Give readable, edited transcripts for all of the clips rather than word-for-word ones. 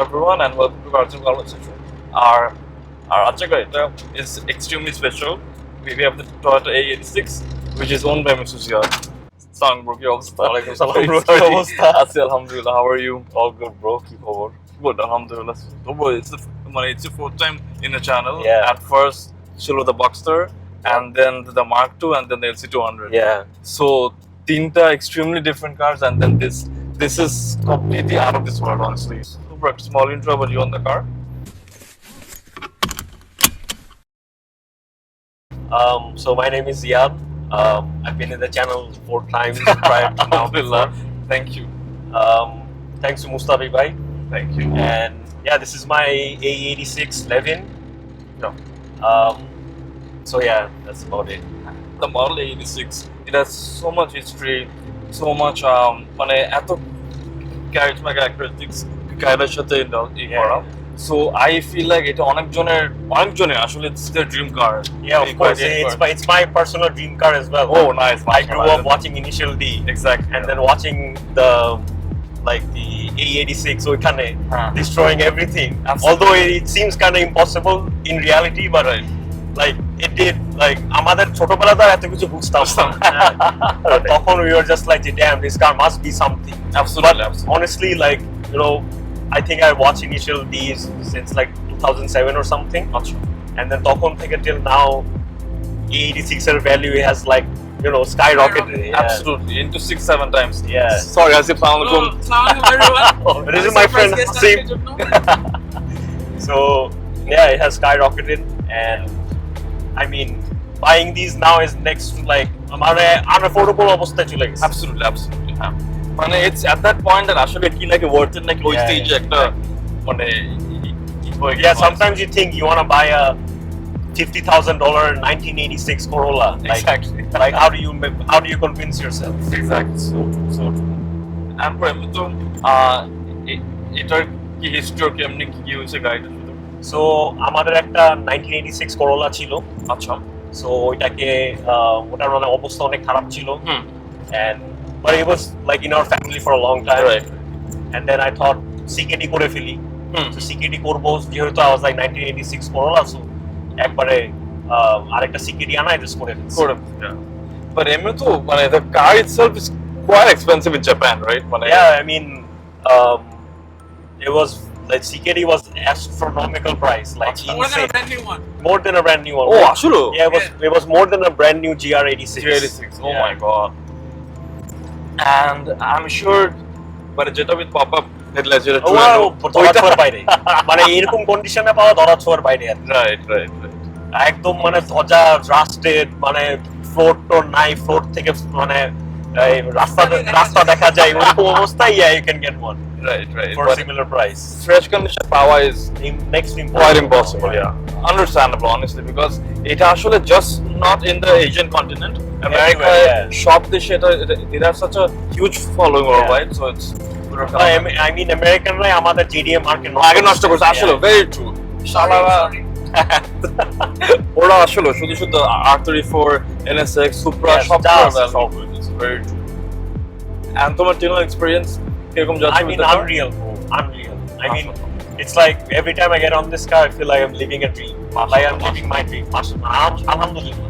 everyone and welcome to Cars and Conversation. Our Achaka is extremely special. We have the Toyota AE86, which is owned by Mr. Ziyaad. Salam bro, Walaikum salam bro, Alhamdulillah, how are you? all good bro, keep over. Good, Alhamdulillah. It's the fourth time in the channel. Yeah. At first, Shilo the Boxster, and then the Mark II, and then the LC200. Yeah. So, tinta extremely different cars, and then this is completely out of this world, honestly. Super small intro about you on the car. So my name is Ziyaad. I've been in the channel 4 times prior to now. Alhamdulillah. Thank you. Thanks to Mustafi bhai. Thank you. And yeah, this is my AE86 Levin. No. So yeah, that's about it. The model AE86, it has so much history, so much characteristics গাড়িটার সাথে করা. So I feel like it অনেকজনের আসলে it's their dream car. Yeah, of course. It's my personal dream car as well. Oh, nice. I grew up watching Inital D. Exactly. And then watching the AE86, so it kind of destroying everything. Absolutely. Although it seems kind of impossible in reality, but like it did. Like আমাদের ছোটবেলাতে এত কিছু বুঝতাম না। তখন we were just like, damn, this car must be something. Absolutely. But honestly, like, you know, I think I watched Initial D's since like 2007 or something. And then তখন থেকে till now, AE86 এর value has like, you know, skyrocketed. Yeah. Absolutely. Into 6-7 times. Yeah. Sorry, Asif. Assalamualaikum. Everyone. This is my friend Hasim. So yeah, it has skyrocketed, and I mean, buying these now is next to like unaffordable অবস্থায় চলে গেছে. Absolutely. মানে it's at that point that আসলে কি লাগে worth it নাকি ওই স্টেজে একটা মানে yeah, sometimes you think you want to buy a $50,000 1986 Corolla. Exactly. Like how do you convince yourself? Exactly. So and for me তো এটার কি হিস্ট্রি কেমনে কি হয়েছে গাড়িটা? So আমাদের একটা 1986 Corolla ছিল। আচ্ছা। So ওইটাকে ওটার মানে অবস্থা অনেক খারাপ ছিল। And but it was like in our family for a long time. Right. And then I thought CKD করে ফেলি। So CKD করবো যেহেতু I was like 1986 Corolla, so একবারে আরেকটা CKD আনাই just করে ফেলছি। But এমনি তো মানে the car itself is quite expensive in Japan, right? Yeah, I mean, it was like CKD was astronomical price, like more than a brand new one. More than a brand new one. Oh, actually? Yeah, it was more than a brand new GR86. GR86. Oh my god. And I'm sure, but যেটা with pop-up headlights যেটা ধরা ছোঁয়ার বাইরে, মানে এরকম কন্ডিশনে পাওয়া ধরা ছোঁয়ার বাইরে। Right. একদম মানে ধ্বজা রাস্টেড, মানে ফ্লোর টোর নাই, ফ্লোর থেকে মানে রাস্তা দেখা যায় ওরকম অবস্থায়, yeah, you can get one. Right. For a similar price. Fresh condition power is next quite impossible. Yeah, understandable, honestly, because it actually just not in the Asian continent. America, shop this shit. It has such a huge following worldwide, so it's. I mean, American ray আমাদের JDM market নষ্ট করছে আসলে, very true. শালারা ওরা আসলে শুধু R34, NSX, Supra, সব it's very true. And তোমার general experience কিরকম যাচ্ছে? I mean, unreal. I mean, it's like every time I get on this car, I feel like I'm living a dream. Like I'm living my dream. Alhamdulillah.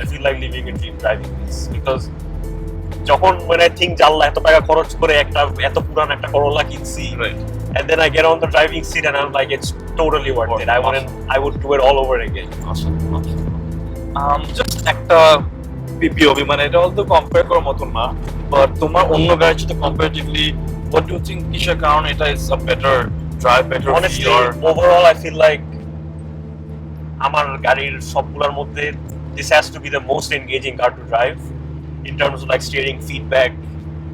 I feel like living a dream driving this, because যখন when I think জাল্লা এত টাকা খরচ করে এত পুরান একটা Corolla কিনছি, and then I get on the driving seat and I'm like, it's totally worth it. I would do it all over again. Just একটা PPOV, মানে এটা অলতো কম্পেয়ার করার মতো না, বাট তোমার অন্য গাড়ির সাথে comparatively what do you think কিসের কারণে এটা is a better drive, better honestly overall I feel like আমার গাড়ির সবগুলোর মধ্যে this has to be the most engaging car to drive in terms of like steering feedback,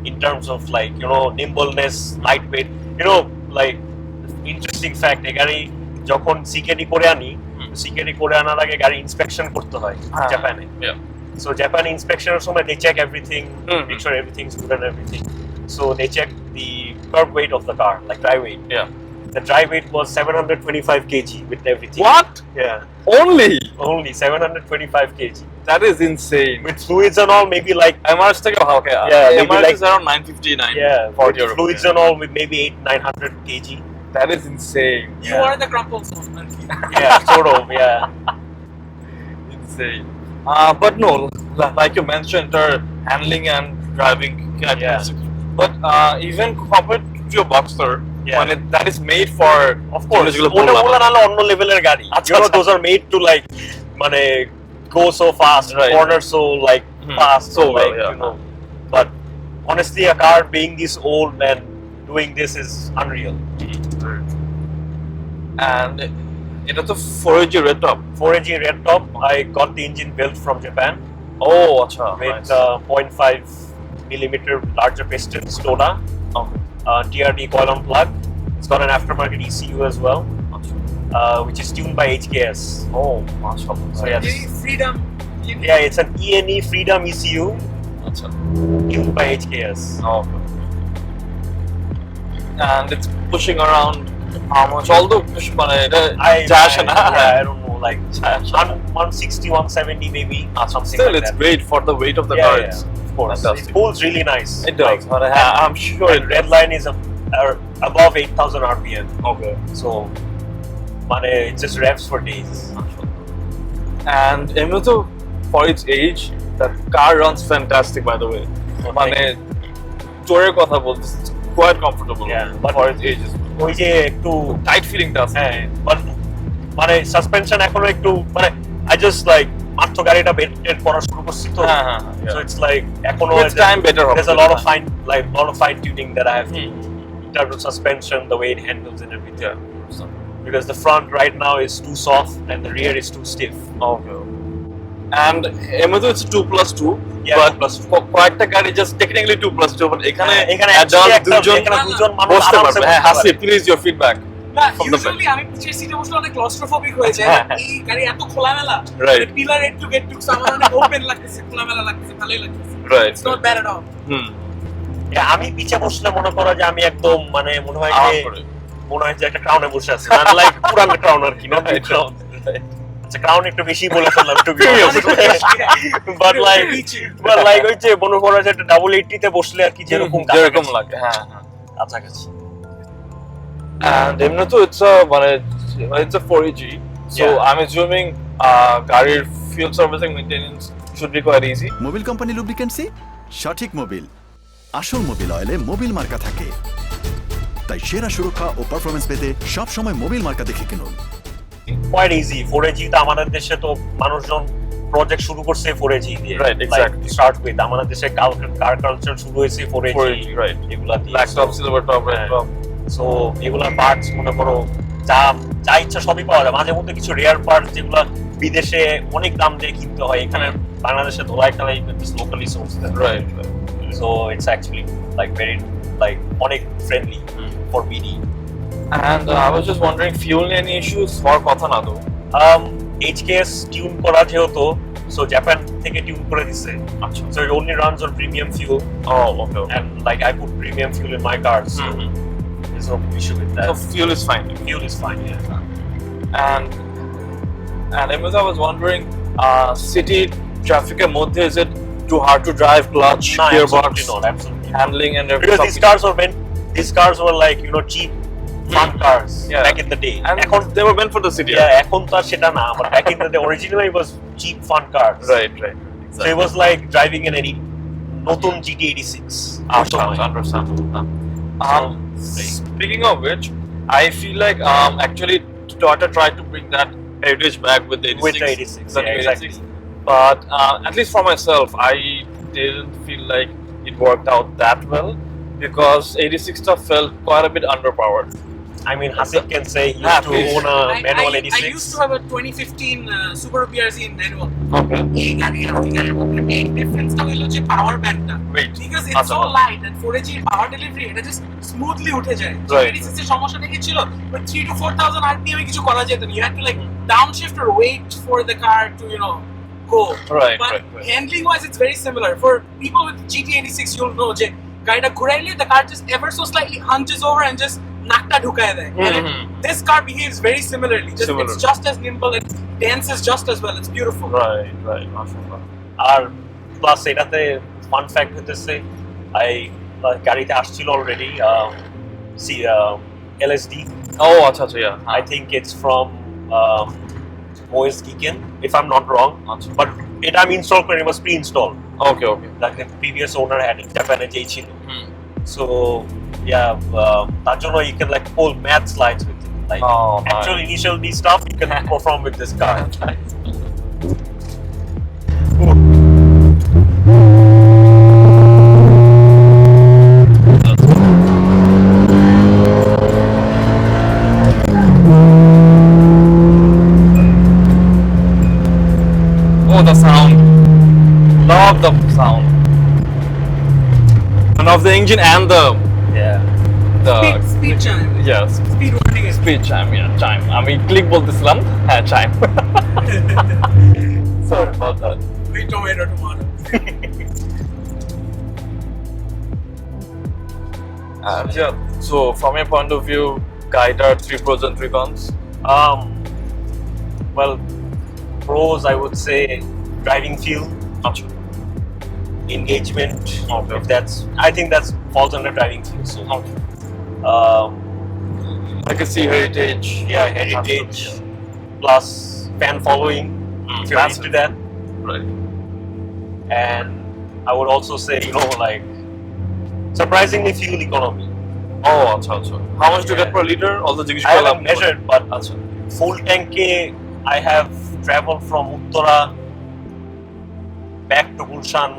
in terms of like, you know, nimbleness, lightweight, you know, like interesting fact, এই গাড়ি যখন CKD করে আনি, CKD করে আনার আগে গাড়ি inspection করতে হয় জাপানে। So Japan inspection or something, they check everything, make sure everything's good and everything. So they check the curb weight of the car, like dry weight. Yeah. The dry weight was 725 kg with everything. What? Yeah. Only 725 kg. That is insane. With fluids and all, maybe like MRs take okay. Yeah, maybe MRs like is around 959. Yeah, 40 with fluids and all, with maybe 800-900 kg. That is insane. You are the crumple zone. Yeah, sort of. Yeah. Insane. But no, like you mentioned, her handling and driving characteristics. But even compared to your Boxster, Yeah. when that is made for, Of course, ওটা নাহলে অন্য লেভেলের গাড়ি। You know, those are made to like মানে go so fast, Right. corner so like fast, So well, like yeah. you know. But honestly, a car being this old and doing this is unreal. And এটা তো 4AG red top. 4AG red top. I got the engine built from Japan Oh, acha. with Nice. 0.5 millimeter larger piston Stoda, Okay. TRD coil on plug. It's got an aftermarket ECU as well, which is tuned by HKS. Oh, mashallah. So yeah, Freedom. yeah, it's an ENE Freedom ECU Acha. tuned by HKS. Okay. And it's pushing around how much? Although push dash and I don't know, like 160, 170 maybe, or something still, like it's that. great for the weight of the Yeah, car. yeah. It's Of course, fantastic. it pulls really nice. It does. Like, But I'm sure and red line is above 8,000 RPM, Okay. so it just revs for days. And Imoto, for its age, that car runs fantastic, by the way. মানে জোরের কথা বলতেছি, it's quite comfortable. Yeah, but- for its age, ওই যে একটু tight feeling আছে. হ্যাঁ, but suspension এখনো একটু I just like মাত্র গাড়িটা বেট করা শুরু করছি তো, হ্যাঁ, হ্যাঁ, so yeah. it's like এখনো With time better হবে। there's a lot of fine tuning that I have to do in terms of suspension, the way it handles and everything. Yeah. Because the front right now is too soft and the rear is too stiff. Okay. And Imoto it's 2+2, Yeah, but 2+2. কয়েকটা গাড়ি just technically 2+2, but এখানে এখানে adult দুজন দুজন মানুষ বসতে আরামসে পারবে। হ্যাঁ, বসতে হাসি, পারে। please your feedback. না, From the usually আমি পিছের সিটে বসলে অনেক ক্লস্ট্রোফোবিক হয়ে যায়। হ্যাঁ, এই গাড়ি এত খোলামেলা, Right. পিলার এড টু গেট টু আমার অনেক ওপেন লাগতেছে, খোলামেলা লাগতেছে, ভালোই লাগতেছে। Right. It's not bad at all. Yeah, আমি পিছে বসলে মনে করো যে আমি একদম মনে হয় আরাম যে করে। একটা ক্রাউনে বসে আছি, না লাইক পুরান ক্রাউন আর কি, না ক্রাউন। আচ্ছা, ক্রাউন একটু বেশি বলে ফেললাম, একটু বাট লাইক ওই যে মনে করো যে একটা 880 তে বসলে আর কি যেরকম যেরকম লাগে, হ্যাঁ, হ্যাঁ। কাছাকাছি। And Imoto it's a 4AG, so Yeah. I'm assuming গাড়ির fuel servicing maintenance should be quite easy. Mobil company লুব্রিকেন্টসি সঠিক মোবিল, আসল মোবিল অয়েলে মোবিল মার্কা থাকে, তাই সেরা সুরক্ষা ও পারফরম্যান্স পেতে সব সময় মোবিল মার্কা দেখে কিনুন। Quite easy. 4AG তো আমাদের দেশে তো মানুষজন প্রজেক্ট শুরু করছে 4AG দিয়ে, Right, exactly. স্টার্ট উইথ আমাদের দেশে কার কালচার শুরু হয়েছে 4AG, 4AG, right. এগুলা দিয়ে। Black top, silver top, red top. So এগুলা পার্টস মনে করো যা ইচ্ছা সবই পাওয়া যায়। মাঝে মধ্যে কিছু রেয়ার পার্টস যেগুলো বিদেশে অনেক দাম দিয়ে কিনতে হয়, এখানে বাংলাদেশে ধোলাই খেলাই লোকালি সোর্স দেন। Right. So it's actually like very like অনেক friendly for BD. And I was just wondering, fuel any issues? হওয়ার কথা না তো। HKS টিউন করা যেহেতু, so Japan থেকে টিউন করে দিছে, আচ্ছা। so it only runs on premium fuel, Oh, okay. and like I put premium fuel in my car, so there's no issue with that. So fuel is fine. Fuel is fine, yeah. And Imoto, I was wondering, city traffic এর মধ্যে is it too hard to drive, clutch, No, gearbox, absolutely not, absolutely not. handling and Because these cars were like, you know, cheap fun cars Yeah. back in the day. and they were meant for the city. Yeah, এখন তো আর সেটা না, but back in the day originally it was cheap fun cars. Right. So it was like driving in any নতুন GT86. Understandable. Speaking of which, I feel like actually Toyota tried to bring that heritage back with the 86. With the 86, the yeah, new exactly. 86. But at least for myself, I didn't feel like it worked out that well because 86 stuff felt quite a bit underpowered. I mean, Hasib can say he Yeah, used to please. own a manual I 86. used to have a 2015 Subaru BRZ in manual. Okay. এই গাড়ির আর ওই গাড়ির মধ্যে main difference টা হলো যে পাওয়ার ব্যান্ডটা। Wait. Because it's so light and 4AG power delivery এটা just smoothly উঠে যায়। Right. 86 এর সমস্যাটা কি ছিল? With 3 to 4000 RPM এ কিছু করা যেত না। You had to like downshift or wait for the car to go. Right, But right. handling wise it's very similar. For people with GT86 you'll know যে গাড়িটা ঘুরাইলে the car just ever so slightly hunches over and just নাকটা ঢুকায় দেয়। And this car behaves very similarly. It's just as nimble and dances just as well. It's beautiful. Right. Mashallah. আর plus এটাতে fun fact হতেছে গাড়িতে আসছিল already LSD. Oh, আচ্ছা আচ্ছা, yeah. I think it's from OS Geeken, if I'm not wrong. But it I'm installed when it was pre-installed. Okay, okay. Like the previous owner had it, Japan যেই ছিল. So yeah, তার জন্য you can like pull mad slides with it. Like actual initial D stuff you can perform with this car. Oh, the sound. Love the sound. And of the engine and the Speed chime. yes, Speed warning. speed chime, yeah, chime. আমি click বলতেছিলাম, হ্যাঁ chime. Sorry about that. Wait, tomato. Yeah. So from your point of view, guide are 3 pros and 3 cons. Well, pros I would say driving feel, Achha. engagement. Okay. If that's, I think that's falls under driving feel. So, I can see heritage. yeah, heritage plus fan following. If you're massive. into that, Right. and I would also say like surprisingly fuel economy. Oh, acha acha. How much do you get per liter? All the jigish I haven't measured, but Acha. full tank I have traveled from Uttara back to Gulshan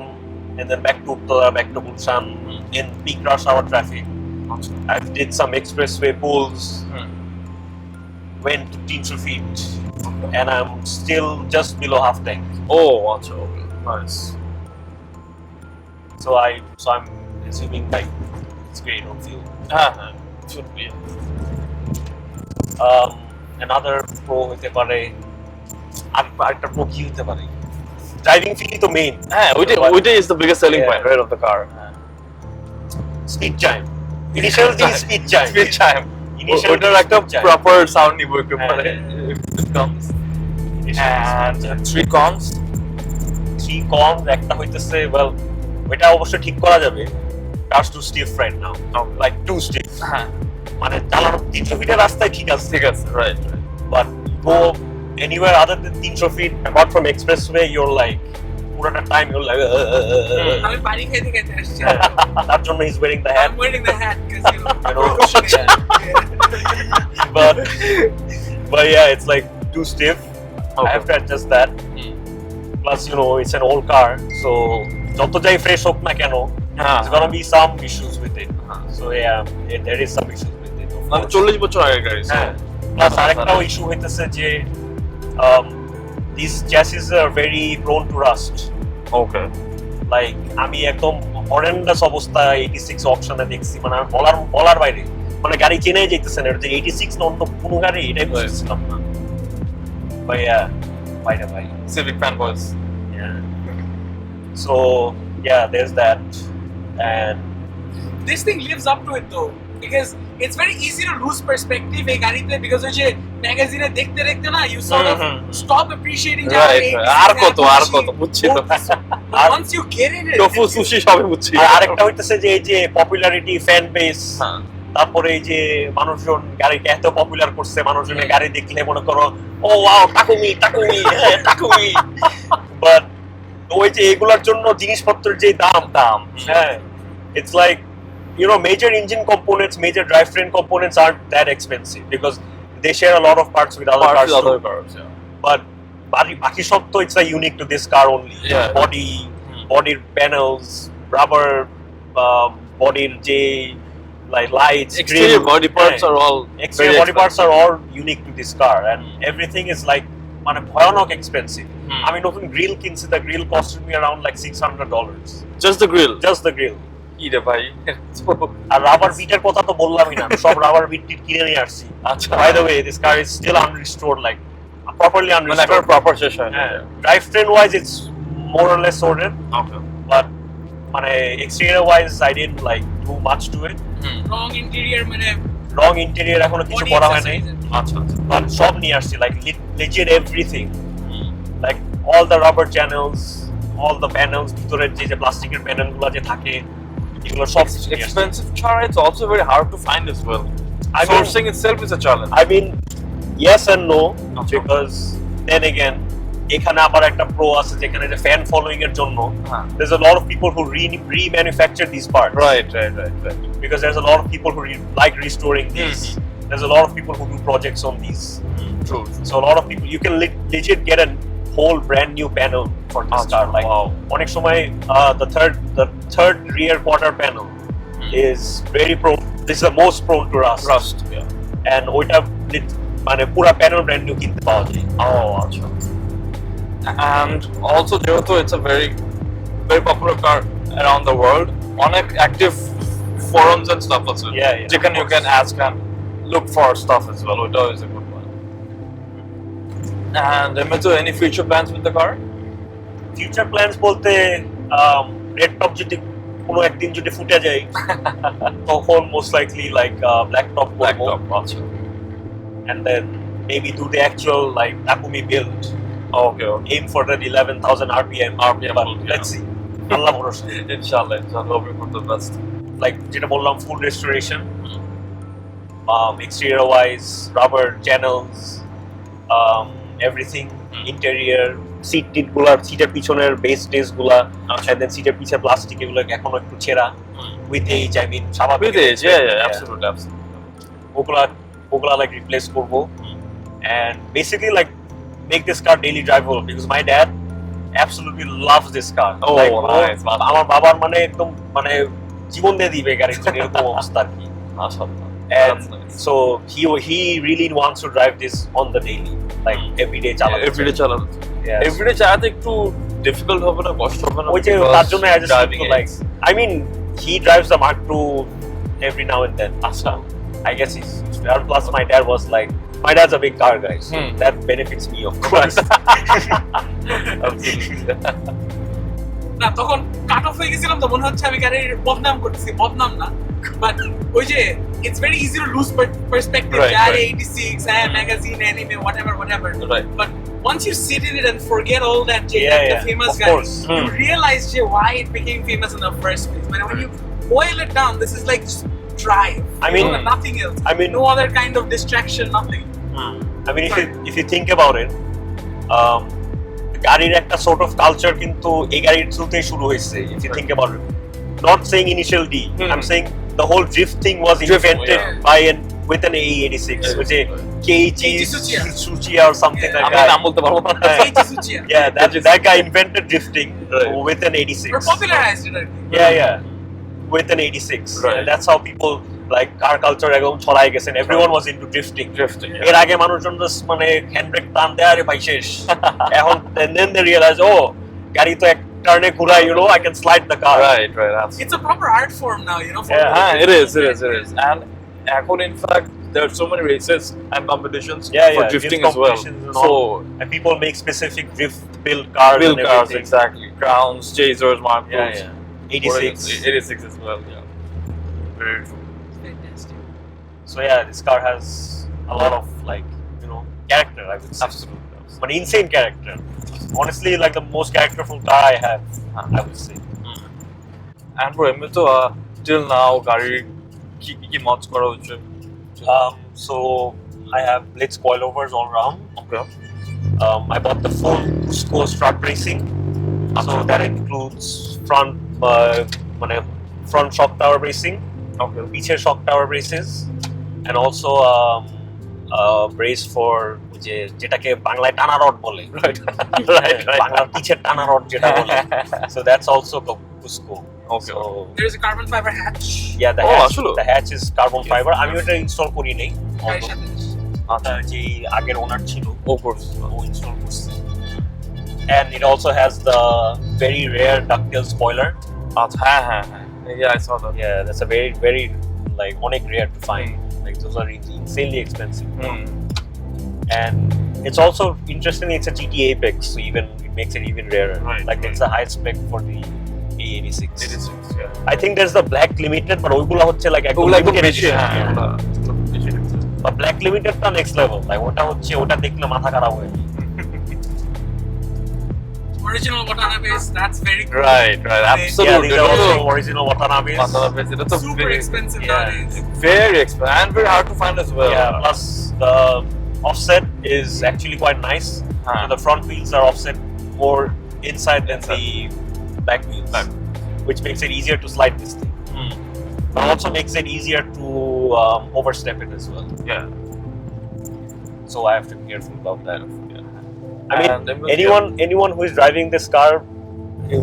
and then back to Uttara, back to Gulshan in peak rush hour traffic. I did some expressway pulls, went to 300 feet, and I'm still just below half tank. Oh, acha. Okay. Nice. So I'm assuming like it's great on fuel. Should be. Another pro হতে পারে আরেকটা pro কি হতে পারে driving feel তো main ওইটাই is the biggest selling Yeah. point, right, of the car. Speed chime initial the speed chime Speed chime. Initial ওইটার একটা speed chime. proper sound নিব একটু হ্যাঁ, পরে হ্যাঁ। if it comes. And 3 cons. 3 কম একটা হইতেছে ওয়েল এটা অবশ্য ঠিক করা যাবে cars too stiff right now like too stiff হ্যাঁ, মানে চালানো 300 ফিটের রাস্তায় ঠিক আছে ঠিক আছে, right. but go anywhere other than 300 feet apart from expressway you're like পুরোটা টাইম you're like আমি পানি খাইতে আসছি। তার জন্য he's wearing the hat I'm wearing the hat because you know. You know, precautionary. but yeah it's like too stiff I have to adjust that plus you know it's an old car so যত যাই fresh হোক না কেন there's gonna be some issues with it so yeah there is some issues with it of মানে course. 40 বছর আগের গাড়ি। হ্যাঁ প্লাস আরেকটাও ইস্যু হইতেছে যে these chassis are very prone to rust Okay. like আমি একদম হরেন্ডাস অবস্থা 86 অপশনে দেখছি মানে আমি বলার বাইরে মানে গাড়ি চেনাই যাইতেছে না যে 86 না অন্য কোনো গাড়ি এটাই বুঝছিলাম না ভাইয়া বাইরে ভাই Civic fanboys. yeah so yeah there's that and This thing lives up to it though because it's very easy to lose perspective এই গাড়িতে because ওই যে ম্যাগাজিনে দেখতে দেখতে না you sort of stop appreciating যে Right. আর কত বুঝছি তো। But once you get in it tofu sushi সবই বুঝছি। আর আরেকটা হইতেছে যে এই যে পপুলারিটি ফ্যান বেস হ্যাঁ। তারপরে এই যে মানুষজন গাড়িকে এত পপুলার করছে মানুষজনের গাড়ি দেখলে মনে করো ও ওয়াও টাকুমি বাট ওই যে এগুলোর জন্য জিনিসপত্রের যে দাম হ্যাঁ it's like you know major engine components major drivetrain components aren't that expensive because they share a lot of parts with other cars Other too. cars, yeah. but বাকি সব তো it's like unique to this car only Yeah. body panels rubber body যে like lights Exterior body parts are all exterior very body parts are all unique to this car and everything is like মানে ভয়ানক expensive আমি নতুন grill কিনছি the grill costed me around like $600 Just the grill. just the grill কি রে ভাই? আর rubber বিটের কথা তো বললামই না সব রাবার বিট কিনে নিয়ে আসছি আচ্ছা। by the way this car is still unrestored like properly মানে unrestored একবার proper শেষ হয়। drivetrain wise it's more or less sorted Okay. but মানে exterior wise I didn't like do much to it wrong interior মানে long interior এখনো কিছু body করা হয় নাই accessories. আচ্ছা আচ্ছা। but সব নিয়ে আসছি like legit everything like all the rubber channels all the panels ভিতরের যে প্লাস্টিকের প্যানেল গুলো যে থাকে এগুলো সব নিয়ে আসছি। Expensive car, it's also very hard to find as well. I mean- sourcing itself is a challenge. I mean, yes and no, Okay. because then again, এখানে আবার একটা pro আছে যেখানে যে fan following এর জন্য হ্যাঁ। there's a lot of people who remanufacture these parts. Right. Because there's a lot of people who like restoring these. There's a lot of people who do projects on these. True. So a lot of people, you can legit get a whole brand new panel for this car. Like wow. অনেক সময় the third rear quarter panel is very prone. This is the most prone to rust. Rust. Yeah. And ওইটা মানে পুরা panel brand new কিনতে পাওয়া যায়। Oh, আচ্ছা. And also যেহেতু it's a very popular car around the world, অনেক active forums and stuff also. Yeah, যেখানে you can ask and look for stuff as well. It is a good one. And any future plans with the car? Future plans বলতে red top যদি কোনো একদিন যদি ফুটে যায় তখন most likely like black top Black করবো top, আচ্ছা. and then maybe do the actual like Takumi build. Okay. Aim for that 11,000 RPM. But build, yeah. let's see. আল্লাহ ভরসা। Inshallah, hoping for the best. Like যেটা বললাম full restoration. Exterior wise, rubber channels, everything, interior, seat গুলা, সিটের পিছনের base days গুলা, and then সিটের পিছে plastic এগুলো এখনো একটু ছেঁড়া। With age, I mean, স্বাভাবিক। With age, yeah, absolutely. ওগুলা like replace করবো, and basically like make this car daily drivable because my dad absolutely loves this car. Oh, Like, nice. আমার বাবার মানে একদম মানে জীবন দিয়ে দিবে গাড়ির জন্য এরকম অবস্থা আর কি। MashaAllah. And That's nice. so he really wants to drive this on the daily, like everyday চালাতে। Everyday চালানো। Yeah. Everyday চালাতে একটু difficult হবে না, কষ্ট হবে না? ওই যে because তার জন্য I just driving need to like, I mean, he drives the Mark II every now and then. আচ্ছা। I guess he's, and plus my dad was like, my dad's a big car guy, so that benefits me of course. Absolutely. না তখন cut off হয়ে গেছিলাম তো মনে হচ্ছে আমি গাড়ির বদনাম করতেছি, বদনাম না, বাট ওই যে it's very easy to lose perspective Right, গাড়ি right. 86 and magazine anime whatever Right. but once you sit in it and forget all that the famous of guys course. you realize why it became famous in the first place. When you boil it down, this is like just drive. I mean, nothing else. I mean, no other kind of distraction, nothing. I mean, if you think about it, গাড়ির একটা sort of culture কিন্তু এই গাড়ির থ্রুতেই শুরু হয়েছে. If you think about it, not saying Inital D, I'm saying the whole drift thing was invented by with an AE86, which is Keiichi Tsuchiya or something like আমি that. নাম বলতে পারবো না। Keiichi Tsuchiya. Yeah, that guy invented drifting with an 86. Or popularized it. Yeah, with an 86. Right. And that's how people like car culture একদম ছড়াই গেছে, and everyone was into drifting. এর আগে মানুষজন just মানে হ্যান্ডব্রেক টান দেয় আরে ভাই শেষ। এখন and then they realize, oh, গাড়ি তো এক টার্নে ঘুরাই, you know, I can slide the car. Right. Absolutely. It's a proper art form now, you know. It is. And এখন in fact there are so many races and competitions for drifting as well. So and people make specific drift build cars and everything. exactly. Crowns, chasers, Mark IIs. 86. 86 as well. Yeah. Very true. Fantastic. So yeah, this car has a lot of like, you know, character, I would say. Absolutely. But insane character. Honestly, like the most characterful car I have, I would say. And for me to till now গাড়ির কি mods করা হচ্ছে? So I have blitz coilovers all around. Okay. I bought the full Cusco strut bracing, so that includes front shock tower bracing, piche shock tower braces, and also brace for যেটাকে বাংলায় টানা rod বলে, Right. বাংলার পিছের টানা rod যেটা বলে. So that's also Cusco. Okay. So There's a carbon fiber hatch. yeah, আসলে? the hatch is carbon fiber. আমি ওটা ইনস্টল করি নাই, গাড়ির সাথে যে আগের ওনার ছিল Of course. ও ইনস্টল করছে. And it also has the very rare ducktail spoiler. হ্যাঁ. Yeah, I saw that. Yeah, that's a very like অনেক rare to find. Like those are insanely expensive. And it's also interestingly it's a GT Apex, so even it makes it even rarer. Like it's a high spec for the AE86. 86, yeah. I think there's the black limited, but ওইগুলা হচ্ছে like একদম limited edition. But black limited টা next level. Like ওটা দেখলে মাথা খারাপ হয়ে যায়. original Watanabes, that's very cool. Right, Yeah, absolutely. these are also original Watanabes. It's a Super expensive yeah. nowadays. very expensive and very hard to find as well. Yeah, plus the offset is actually quite nice. Huh. So the front wheels are offset more inside than the back wheels, which makes it easier to slide this thing. But also makes it easier to overstep it as well. Yeah. So I have to be careful about that. I And mean, then we'll anyone who is driving this car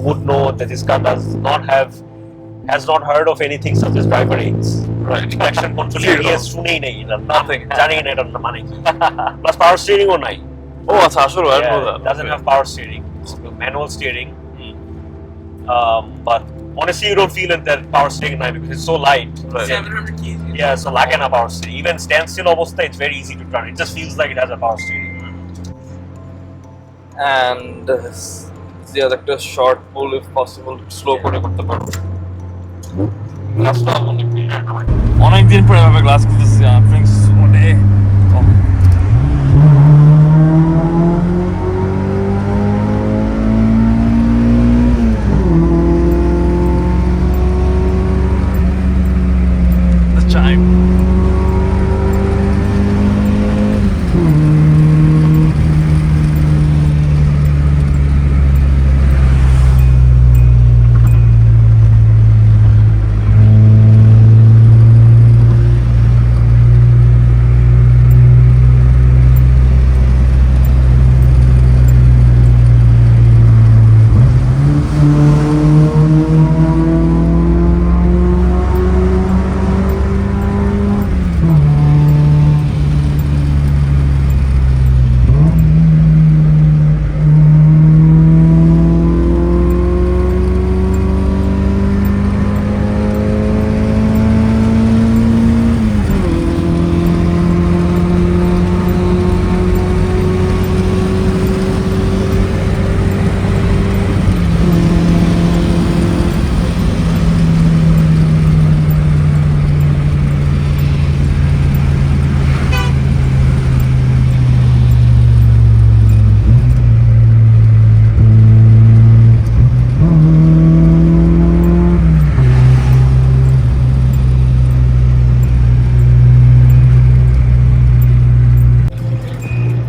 would know that this car has not heard of anything such as driver aids. Right. Traction control Zero. ABS শুনেই নেই, Nothing. জানি না এটার মানে কি। Plus power steering ও নাই। Oh, আচ্ছা আসলে I know Yeah, that. it doesn't have power steering. It's manual steering. But honestly, you don't feel it that power steering now because it's so light. Right. 700 kg. Yeah, so like a power steering. Even standstill অবস্থা, it's very easy to turn. It just feels like it has a power steering. And the other একটা short pull if possible slow করে করতে পারো। গ্লাসটা অনেকদিন পরে এভাবে glass খুলতেছি থ্যাঙ্কস ওনে the chime.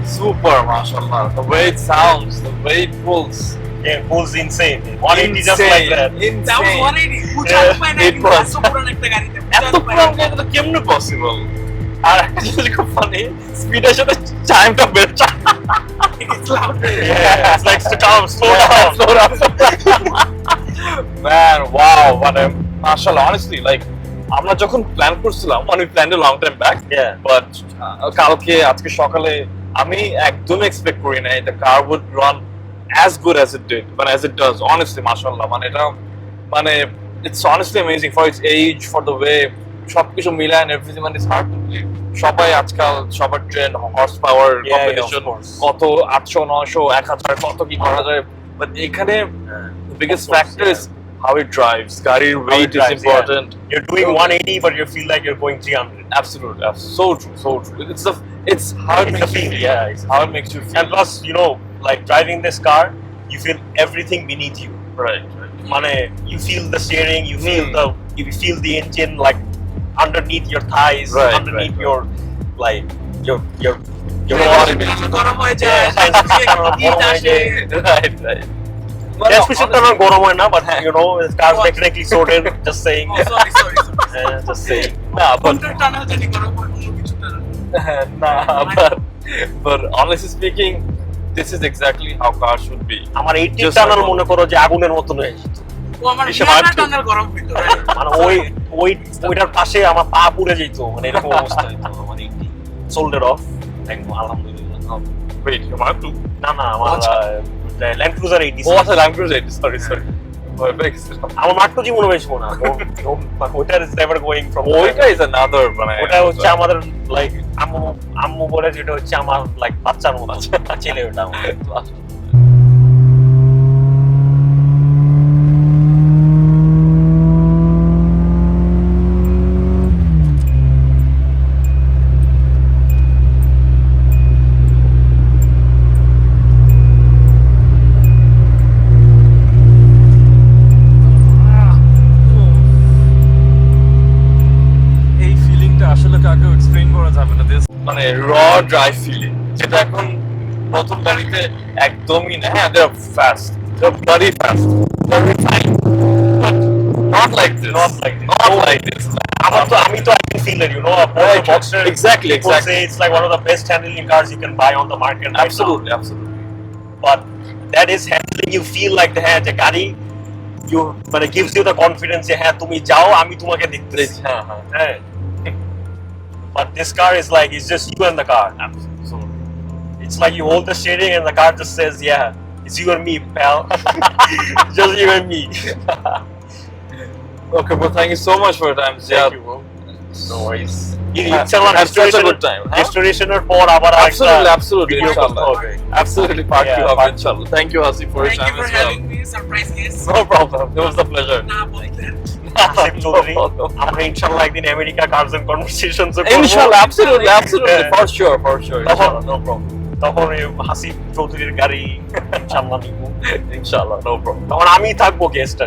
Super, mashallah. The way it sounds, the way it pulls. Yeah, pulls insane. 180 just like that. Insane. That was 180. Yeah, উঁচাতে পায় না it কিন্তু was. এত পুরান একটা গাড়িতে। এত উঁচাতে পায় পুরান না। গাড়ি তো কেমনে পসিবল? আর একটা জিনিস খুব ফানি, স্পিডের সাথে চাইমটা বেড়ে It's louder. Yeah, it's like slow down. slow down. Man, wow, মানে মাশাআল্লাহ, honestly, like আমরা যখন প্ল্যান করছিলাম, we planned a long time back. Yeah. But কালকে আজকে সকালে আমি একদম এক্সপেক্ট করি নাই the car would run as good as it did, but as it does, honestly, mashallah, মানে এটা মানে it's honestly amazing for its age, for the way সবকিছু মিলা and everything, মানে it's hard to believe. সবাই আজকাল সবার trend horse power Yeah, competition of course. কত 800 900 1000 কত কি করা যায়, but এখানে the biggest Of course, factor yeah. is how it drives. গাড়ির weight is drives, important. You're doing 180, but you feel like you're going 300. Absolutely, so true, so true. It's how it It's makes the you feel, feel. yeah, It's how it makes you feel. And plus, you know, like driving this car, you feel everything beneath you. Right. Mane, you feel the steering, you feel Hmm. you feel the engine like underneath your thighs, Right, underneath right, your like your body. গরম হয়ে যায়, heat আসে। Right, right. Gas pressure not গরম হয় না, but you know, the car's mechanically sorted. Just saying. Oh, sorry. Just saying. Nah, but কোনটার tunnel জানি গরম হয়, অন্য কিছু tunnel. but honestly speaking, this is exactly how cars should be. আমার 80 Just টানাল like মনে করো যে আগুনের মতন হয়ে যেত। ও আমার এসব মিয়ানার আর কি? টানেল গরম হইতো। মানে ওইটার পাশে আমার পা পুড়ে যেত, মানে এরকম অবস্থা হইতো আমার 80 সোল্ডার অফ একদম আলহামদুলিল্লাহ। Wait, you want to? না আমার আচ্ছা। Land cruiser 86 Oh, that's a Land Cruiser 80. Sorry. আমার মাত্র জীবনে বেশ মনে হয় ওইটা ইজ নেভার গোয়িং ফ্রম ওইটা is another মানে ওটা হচ্ছে আমাদের লাইক আম্মু বলে যেটা হচ্ছে আমার লাইক বাচ্চার মতো ছেলে ওটা আমার। ড্রাইভ ফিলিং, যেটা এখন নতুন গাড়িতে একদমই না। হ্যাঁ, they are fast, they are bloody fast, they are refined, but not like this, Not like this. not like this. আমি তো I can feel it, you know. Right, Boxer, exactly, people exactly. say it's like one of the best handling cars you can buy on the market right Absolutely, now. absolutely. But that is handling, you feel like the গাড়ি, you মানে gives you the confidence যে হ্যাঁ তুমি যাও আমি তোমাকে দেখতেছি। হ্যাঁ হ্যাঁ, হ্যাঁ। But this car is like, it's just you and the car. absolutely. It's like you hold the steering and the car just says, yeah, it's you and me, pal. Just you and me. Okay, bro, thank you so much for your time, Ziyaad. Thank you, bro. No worries. Inshallah, have such a good time, huh? Restoration-এর পর আবার Absolutely, absolutely, video করতে inshallah. হবে। Absolutely, part Yeah, two of part it, inshallah. Thank you, Hasib, for your Thank you time for as well. having me, surprise guest. No problem. It was a pleasure. না বলতেন। Asif Chowdhury, No problem. আমরা ইনশাআল্লাহ একদিন America curse and conversations করব। Inshallah, absolutely, absolutely, Yeah. for sure, inshallah, no problem. তখন এই হাসিব চৌধুরীর গাড়ি ইনশাআল্লাহ নিব। Inshallah, no problem. তখন আমি থাকবো গেস্ট।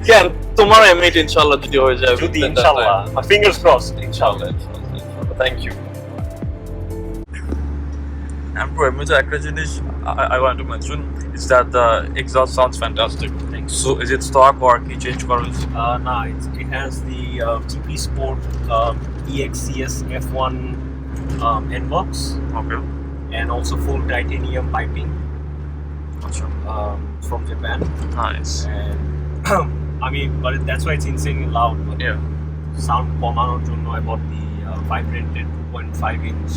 কেন তোমার এমএট ইনশাআল্লাহ যদি হয়ে যায়, যদি then that ইনশাআল্লাহ, time. Fingers cross. Inshallah. Thank you. And bro, much একটা জিনিস I want to mention is that the exhaust sounds fantastic. So is it stock or can you change colors? No, it has the GP Sport EXCS F1 N-box Okay. and also full titanium piping Gotcha. from Japan. Nice. And I mean, but that's why it's insanely loud. But Yeah. sound কমানোর জন্য I bought the vibrated 2.5-inch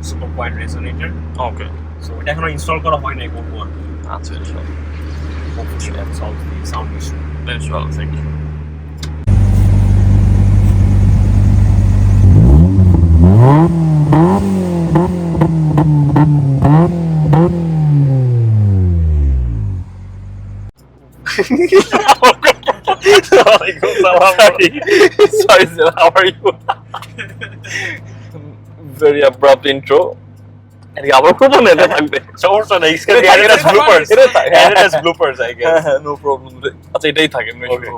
super quiet resonator. Okay. So এটা এখনো install করা হয় নাই, করবো আর কি। That's it, inshallah. Hopefully that solves the sound issue. Inshallah, thank you. Walaikum salam. Sorry, sir. How are you? Very abrupt intro. And আবার খুব মনে থাকবে। সমস্যা নেই, it's gonna be added as bloopers. এটা থাকে। Added as bloopers, I guess. No problem. আচ্ছা, এটাই থাকে। Okay.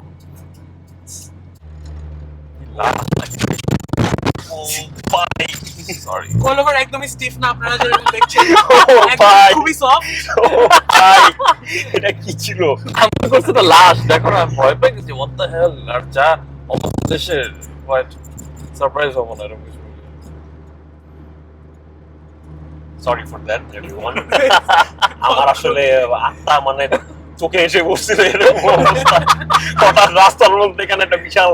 Bye. Sorry. Coilover একদমই stiff না, আপনারা যেরকম দেখছেন। একদম ভাই। খুবই soft। Bye. এটা কি ছিল? আমি করছি তো লাস্ট, দেখো না, আমি ভয় পেয়ে গেছি। What the hell? আর যা অবস্থা দেশের, হোয়াইট সারপ্রাইজ হবো না এরকম কিছু। Sorry for that, everyone. আমার আসলে আত্মা মানে চোখে এসে বসছিল এরকম অবস্থা। হঠাৎ রাস্তার মধ্যে এখানে একটা বিশাল